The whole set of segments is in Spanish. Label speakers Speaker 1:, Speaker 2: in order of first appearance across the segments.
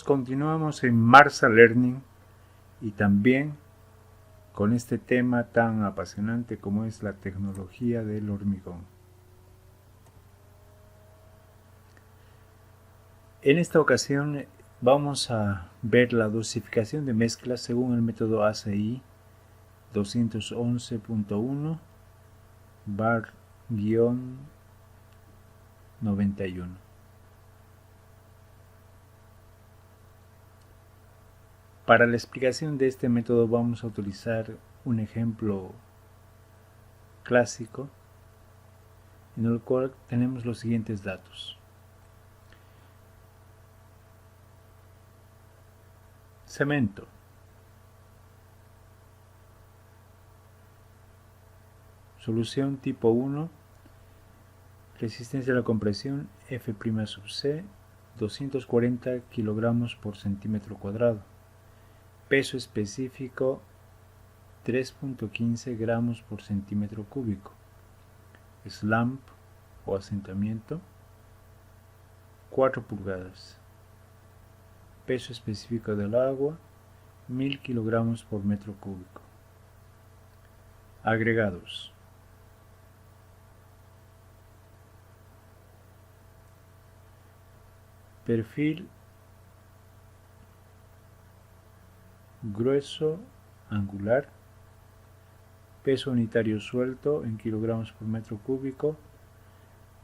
Speaker 1: Continuamos en Marsa Learning y también con este tema tan apasionante como es la tecnología del hormigón. En esta ocasión vamos a ver la dosificación de mezclas según el método ACI 211.1 bar-91. Para la explicación de este método vamos a utilizar un ejemplo clásico en el cual tenemos los siguientes datos. Cemento. Solución tipo 1. Resistencia a la compresión F' sub C 240 kilogramos por centímetro cuadrado. Peso específico 3.15 gramos por centímetro cúbico. Slump o asentamiento 4 pulgadas. Peso específico del agua 1000 kilogramos por metro cúbico. Agregados. Perfil grueso angular. Peso unitario suelto en kilogramos por metro cúbico.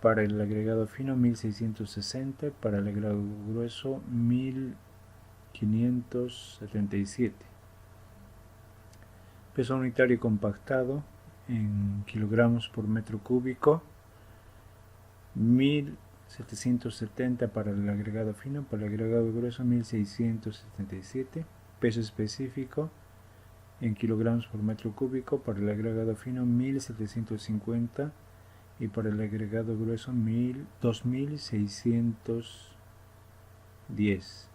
Speaker 1: Para el agregado fino 1660, para el agregado grueso 1577. Peso unitario compactado en kilogramos por metro cúbico 1770 para el agregado fino, para el agregado grueso 1677. Peso específico en kilogramos por metro cúbico, para el agregado fino 1750 y para el agregado grueso 2610.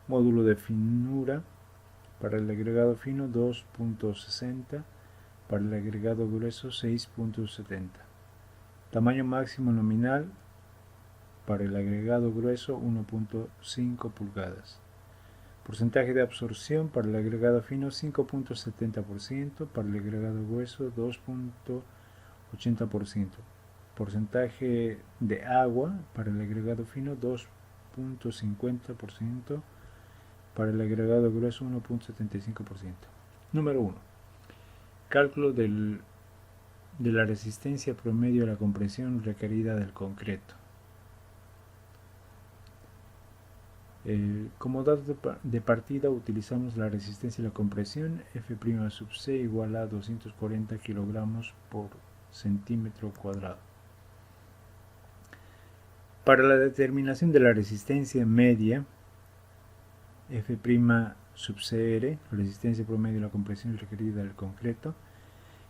Speaker 1: Módulo de finura para el agregado fino 2.60, para el agregado grueso 6.70. Tamaño máximo nominal para el agregado grueso 1.5 pulgadas. Porcentaje de absorción para el agregado fino 5.70%, para el agregado grueso 2.80%. Porcentaje de agua para el agregado fino 2.50%, para el agregado grueso 1.75%. Número 1. Cálculo de la resistencia promedio a la compresión requerida del concreto. Como dato de partida utilizamos la resistencia a la compresión F' sub C igual a 240 kilogramos por centímetro cuadrado. Para la determinación de la resistencia media F' sub Cr, resistencia promedio a la compresión requerida del concreto,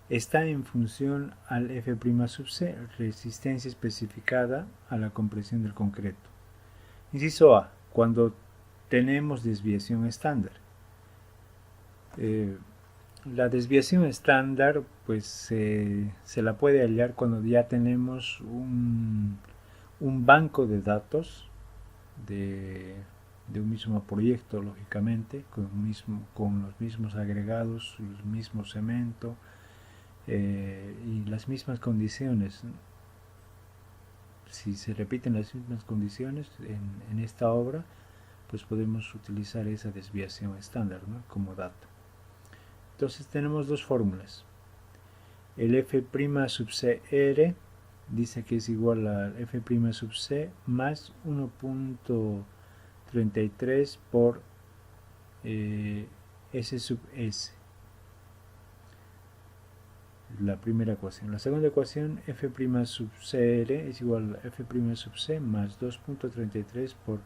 Speaker 1: está en función al F' sub C, resistencia especificada a la compresión del concreto. Inciso A. Cuando tenemos desviación estándar. La desviación estándar pues se la puede hallar cuando ya tenemos un banco de datos de un mismo proyecto, lógicamente, con los mismos agregados, el mismo cemento y las mismas condiciones. Si se repiten las mismas condiciones en esta obra, pues podemos utilizar esa desviación estándar, ¿no?, como dato. Entonces tenemos dos fórmulas. El F' sub Cr dice que es igual a F' sub C más 1.33 por S sub S. La primera ecuación. La segunda ecuación, F' sub Cr es igual a F' sub C más 2.33 por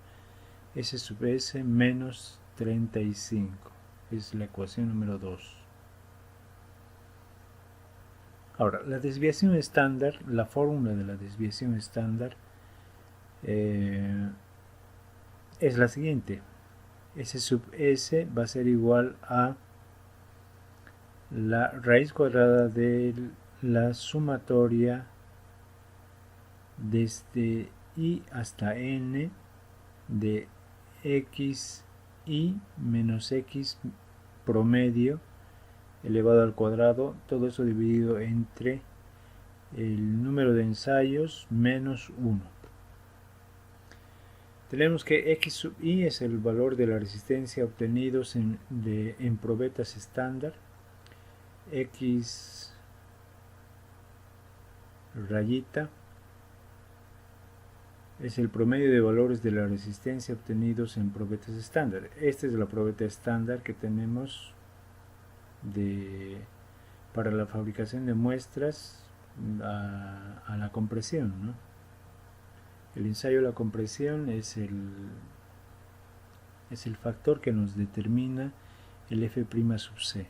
Speaker 1: S sub S menos 35. Es la ecuación número 2. Ahora, la desviación estándar, la fórmula de la desviación estándar es la siguiente. S sub S va a ser igual a la raíz cuadrada de la sumatoria desde I hasta N de xi menos x promedio elevado al cuadrado, todo eso dividido entre el número de ensayos menos 1. Tenemos que x sub i es el valor de la resistencia obtenidos en probetas estándar, x rayita es el promedio de valores de la resistencia obtenidos en probetas estándar. Esta es la probeta estándar que tenemos para la fabricación de muestras a la compresión, ¿no? El ensayo de la compresión es el factor que nos determina el F' sub C.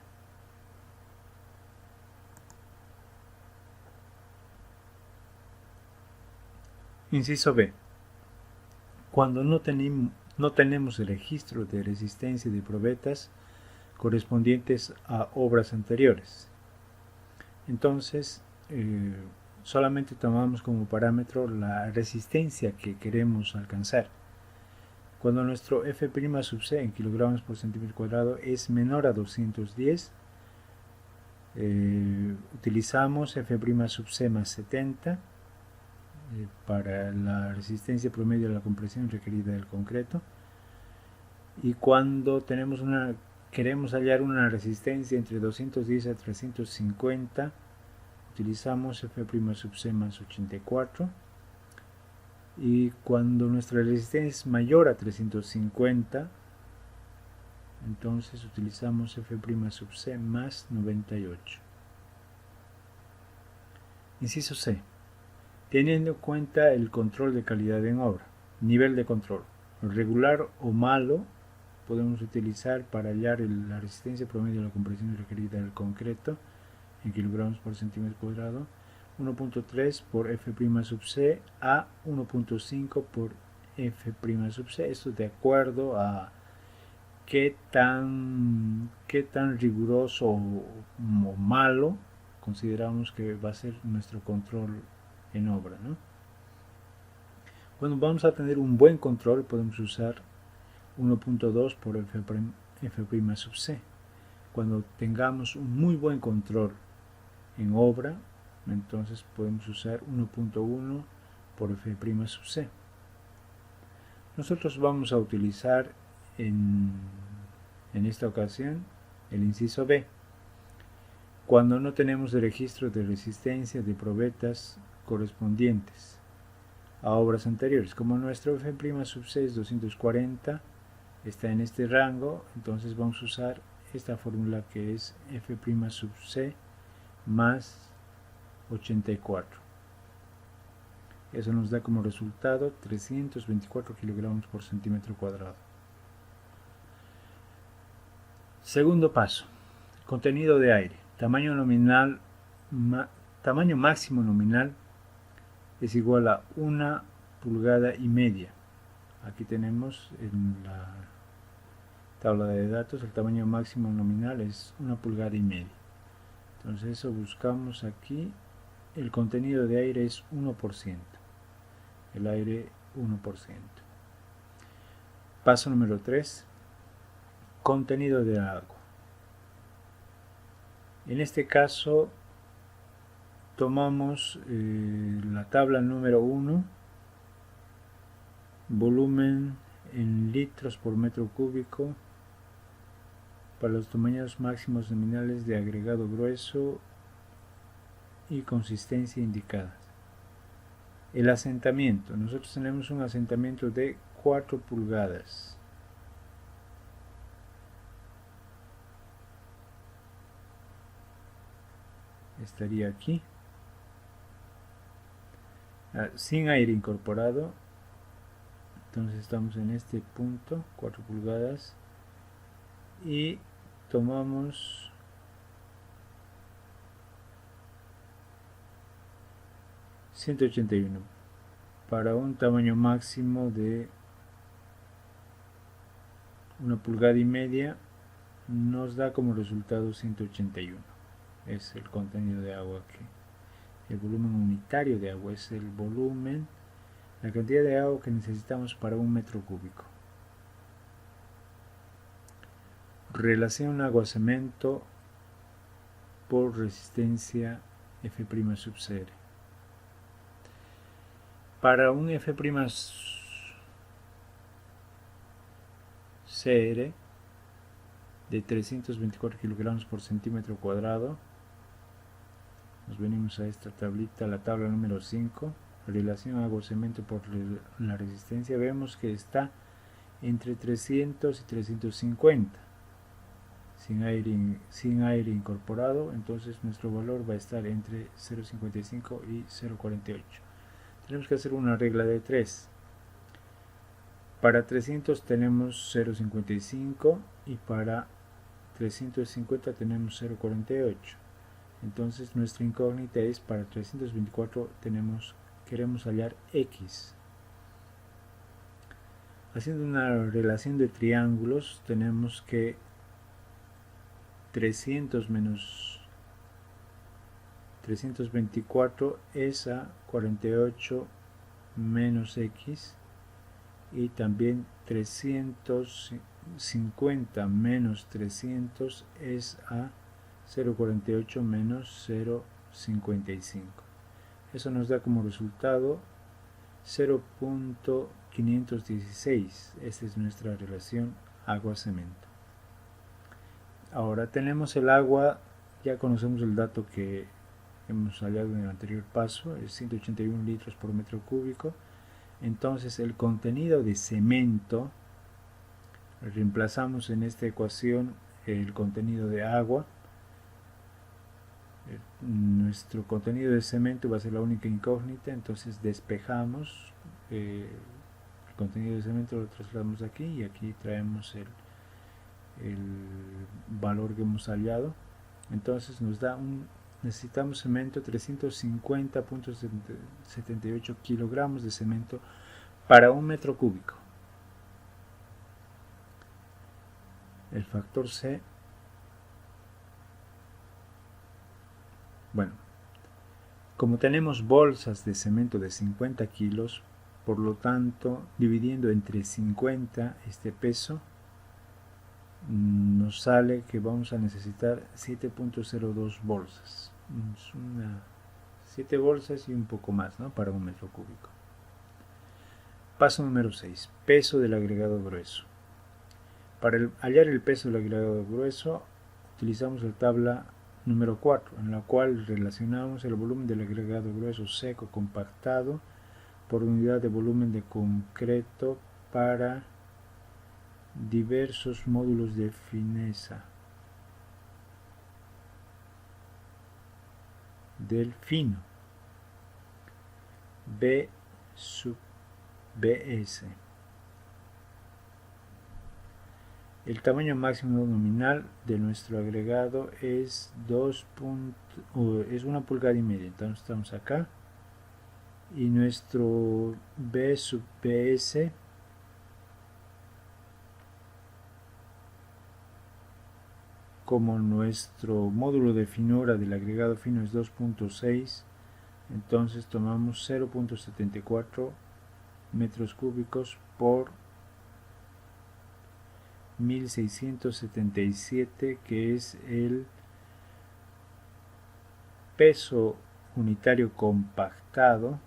Speaker 1: Inciso B. Cuando no tenemos el registro de resistencia de probetas correspondientes a obras anteriores, entonces solamente tomamos como parámetro la resistencia que queremos alcanzar. Cuando nuestro F' sub C en kilogramos por centímetro cuadrado es menor a 210, utilizamos F' sub C más 70 para la resistencia promedio de la compresión requerida del concreto. Y cuando queremos hallar una resistencia entre 210 a 350, utilizamos F' sub C más 84. Y cuando nuestra resistencia es mayor a 350, entonces utilizamos F' sub C más 98. Inciso C. Teniendo en cuenta el control de calidad en obra, nivel de control, regular o malo, podemos utilizar para hallar la resistencia promedio de la compresión requerida del concreto en kilogramos por centímetro cuadrado, 1.3 por F' sub C a 1.5 por F' sub C. Esto de acuerdo a qué tan riguroso o malo consideramos que va a ser nuestro control en obra, ¿no? Cuando vamos a tener un buen control, podemos usar 1.2 por F' sub C. Cuando tengamos un muy buen control en obra, entonces podemos usar 1.1 por F' sub C. Nosotros vamos a utilizar en esta ocasión el inciso B. Cuando no tenemos el registro de resistencia de probetas correspondientes a obras anteriores, como nuestro F' sub C es 240, está en este rango, entonces vamos a usar esta fórmula que es F' sub C más 84. Eso nos da como resultado 324 kilogramos por centímetro cuadrado. Segundo paso, contenido de aire. Tamaño máximo nominal es igual a 1,5 pulgadas. Aquí tenemos en la tabla de datos el tamaño máximo nominal es 1,5 pulgadas. Entonces eso buscamos aquí. El contenido de aire es 1%. El aire 1%. Paso número 3. Contenido de agua. En este caso tomamos la tabla número 1, volumen en litros por metro cúbico para los tamaños máximos nominales de agregado grueso y consistencia indicadas. El asentamiento. Nosotros tenemos un asentamiento de 4 pulgadas. Estaría aquí. Sin aire incorporado. Entonces estamos en este punto, 4 pulgadas. Y tomamos $181 para un tamaño máximo de 1,5 pulgadas, nos da como resultado 181. Es el contenido de agua el volumen unitario de agua es el volumen la cantidad de agua que necesitamos para 1 metro cúbico. Relación agua-cemento por resistencia F' sub CR. Para un F' CR de 324 kilogramos por centímetro cuadrado, nos venimos a esta tablita, la tabla número 5, relación agua-cemento por la resistencia, vemos que está entre 300 y 350. Sin aire incorporado, entonces nuestro valor va a estar entre 0.55 y 0.48. Tenemos que hacer una regla de 3. Para 300 tenemos 0.55 y para 350 tenemos 0.48. Entonces nuestra incógnita es, para 324 queremos hallar x. Haciendo una relación de triángulos, tenemos que 300 menos 324 es a 48 menos x, y también 350 menos 300 es a 0.48 menos 0.55. Eso nos da como resultado 0.516. Esta es nuestra relación agua-cemento. Ahora tenemos el agua, ya conocemos el dato que hemos hallado en el anterior paso, es 181 litros por metro cúbico. Entonces el contenido de cemento, reemplazamos en esta ecuación el contenido de agua. Nuestro contenido de cemento va a ser la única incógnita, entonces despejamos el contenido de cemento, lo trasladamos aquí y aquí traemos el valor que hemos hallado. Entonces nos da necesitamos cemento 350.78 kilogramos de cemento para 1 metro cúbico. El factor C, bueno, como tenemos bolsas de cemento de 50 kilos, por lo tanto, dividiendo entre 50 este peso, nos sale que vamos a necesitar 7.02 bolsas. 7 bolsas y un poco más, ¿no?, para 1 metro cúbico. Paso número 6. Peso del agregado grueso. Para hallar el peso del agregado grueso, utilizamos la tabla número 4, en la cual relacionamos el volumen del agregado grueso seco compactado por unidad de volumen de concreto para diversos módulos de fineza del fino, B sub BS. El tamaño máximo nominal de nuestro agregado es 1,5 pulgadas, entonces estamos acá, y nuestro B sub BS como nuestro módulo de finura del agregado fino es 2.6, entonces tomamos 0.74 metros cúbicos por 1677, que es el peso unitario compactado,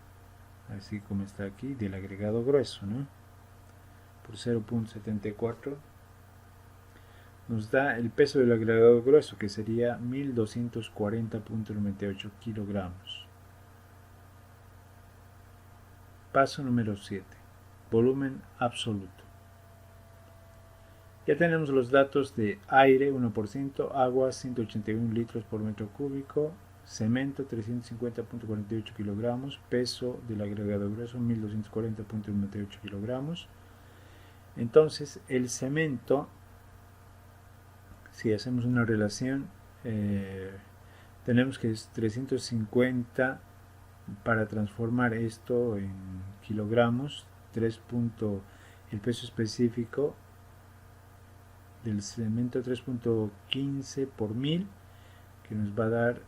Speaker 1: así como está aquí, del agregado grueso, ¿no?, por 0.74 nos da el peso del agregado grueso, que sería 1240.98 kilogramos. Paso número 7. Volumen absoluto. Ya tenemos los datos de aire 1%, agua 181 litros por metro cúbico, cemento 350.48 kilogramos, peso del agregado grueso 1240.98 kilogramos. Entonces el cemento, si hacemos una relación, tenemos que es 350 para transformar esto en kilogramos, el peso específico del cemento 3.15 por 1000, que nos va a dar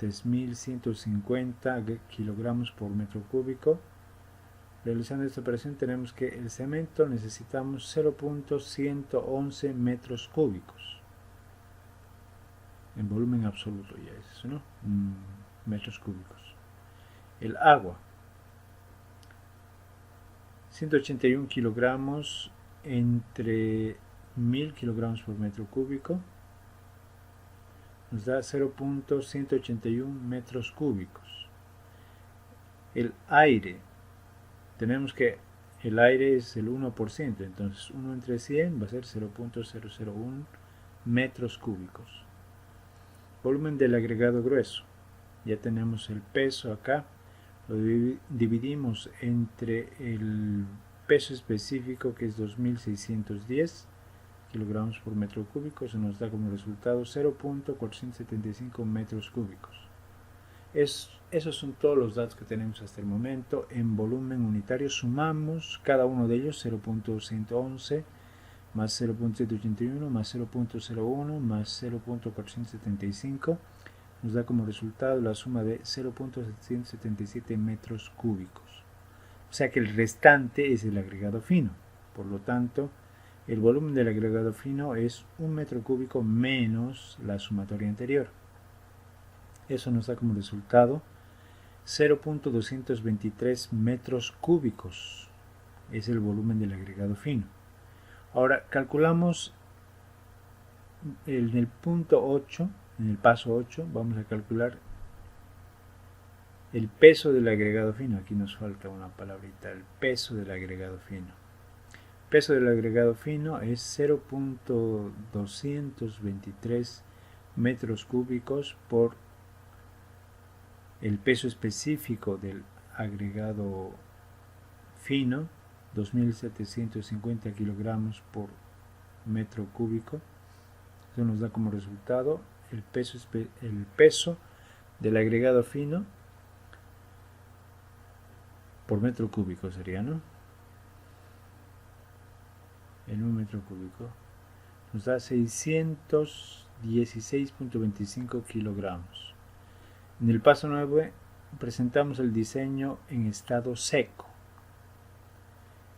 Speaker 1: 3.150 kilogramos por metro cúbico. Realizando esta operación tenemos que el cemento necesitamos 0.111 metros cúbicos. En volumen absoluto ya es eso, ¿no? Metros cúbicos. El agua, 181 kilogramos entre 1000 kilogramos por metro cúbico. Nos da 0.181 metros cúbicos. El aire, tenemos que el aire es el 1%, entonces 1 entre 100 va a ser 0.001 metros cúbicos. Volumen del agregado grueso, ya tenemos el peso acá, lo dividimos entre el peso específico que es 2610 kilogramos por metro cúbico, eso nos da como resultado 0.475 metros cúbicos. Esos son todos los datos que tenemos hasta el momento. En volumen unitario sumamos cada uno de ellos, 0.111 más 0.781 más 0.01 más 0.475, nos da como resultado la suma de 0.777 metros cúbicos. O sea que el restante es el agregado fino. Por lo tanto, el volumen del agregado fino es 1 metro cúbico menos la sumatoria anterior. Eso nos da como resultado 0.223 metros cúbicos. Es el volumen del agregado fino. Ahora calculamos en el punto 8, en el paso 8, vamos a calcular el peso del agregado fino. Aquí nos falta una palabrita, el peso del agregado fino. El peso del agregado fino es 0.223 metros cúbicos por el peso específico del agregado fino, 2750 kilogramos por metro cúbico. Eso nos da como resultado el peso del agregado fino por metro cúbico sería, ¿no? En un metro cúbico nos da 616.25 kilogramos. En el paso 9 presentamos el diseño en estado seco.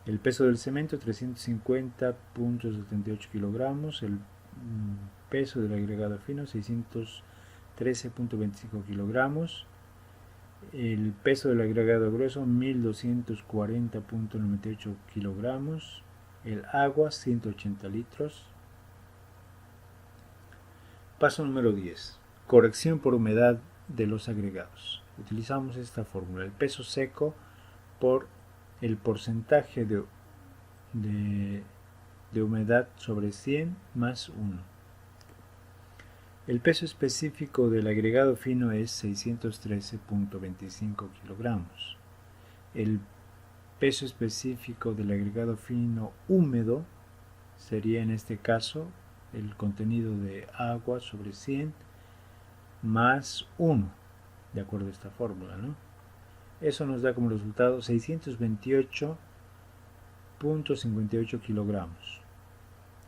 Speaker 1: El peso del cemento 350.78 kilogramos, el peso del agregado fino 613.25 kilogramos, el peso del agregado grueso 1240.98 kilogramos, el agua 180 litros. Paso número 10. Corrección por humedad de los agregados. Utilizamos esta fórmula, el peso seco por el porcentaje de humedad sobre 100 más 1. El peso específico del agregado fino es 613.25 kilogramos. El peso específico del agregado fino húmedo sería en este caso el contenido de agua sobre 100 más 1, de acuerdo a esta fórmula, ¿no? Eso nos da como resultado 628.58 kilogramos.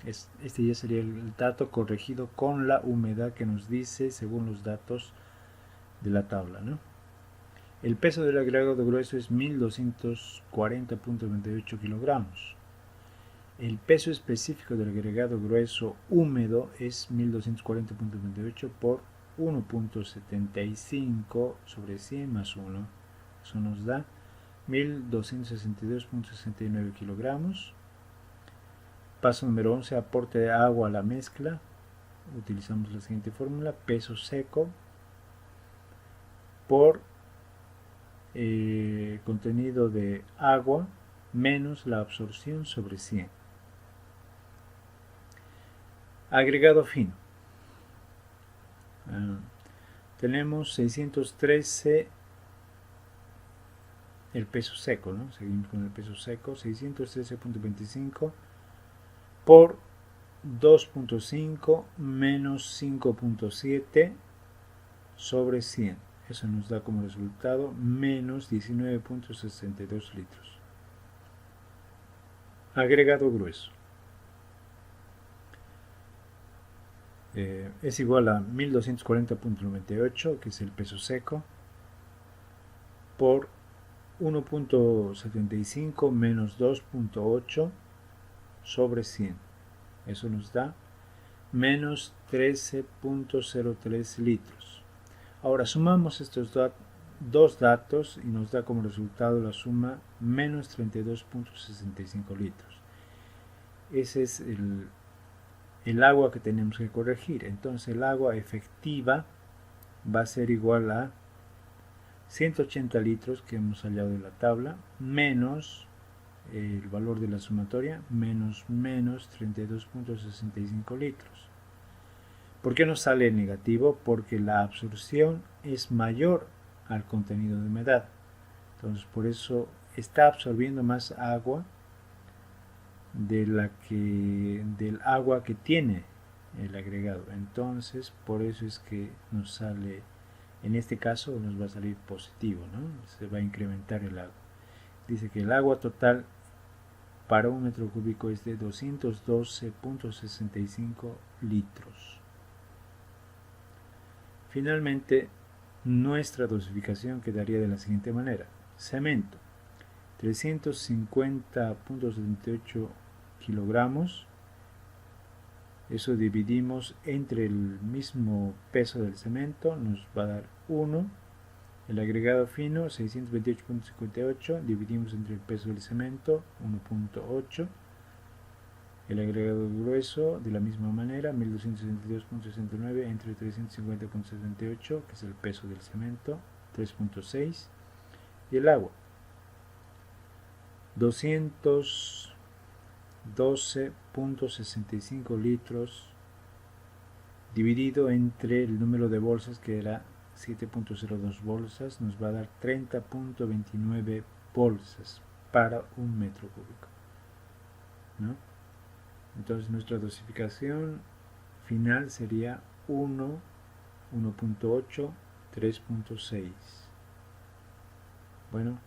Speaker 1: Este ya sería el dato corregido con la humedad que nos dice según los datos de la tabla, ¿no? El peso del agregado grueso es 1240.98 kilogramos. El peso específico del agregado grueso húmedo es 1240.98 por 1.75 sobre 100 más 1. Eso nos da 1262.69 kilogramos. Paso número 11, aporte de agua a la mezcla. Utilizamos la siguiente fórmula, peso seco por contenido de agua menos la absorción sobre 100. Agregado fino. Tenemos 613 el peso seco, ¿no? Seguimos con el peso seco, 613.25 por 2.5 menos 5.7 sobre 100. Eso nos da como resultado menos 19.62 litros. Agregado grueso. es igual a 1240.98, que es el peso seco, por 1.75 menos 2.8 sobre 100. Eso nos da menos 13.03 litros. Ahora sumamos estos dos datos y nos da como resultado la suma menos 32.65 litros. Ese es el agua que tenemos que corregir. Entonces el agua efectiva va a ser igual a 180 litros que hemos hallado en la tabla, menos el valor de la sumatoria, menos 32.65 litros. ¿Por qué nos sale negativo? Porque la absorción es mayor al contenido de humedad. Entonces por eso está absorbiendo más agua del agua que tiene el agregado. Entonces por eso es que nos sale, en este caso nos va a salir positivo, ¿no? Se va a incrementar el agua. Dice que el agua total para un metro cúbico es de 212.65 litros. Finalmente, nuestra dosificación quedaría de la siguiente manera: cemento 350.78 kilogramos, eso dividimos entre el mismo peso del cemento, nos va a dar 1. El agregado fino 628.58, dividimos entre el peso del cemento, 1.8. El agregado grueso de la misma manera, 1262.69 entre 350.78, que es el peso del cemento, 3.6. Y el agua, 212.65 litros dividido entre el número de bolsas, que era 7.02 bolsas, nos va a dar 30.29 bolsas para un metro cúbico, ¿no? Entonces nuestra dosificación final sería 1, 1.8, 3.6. Bueno,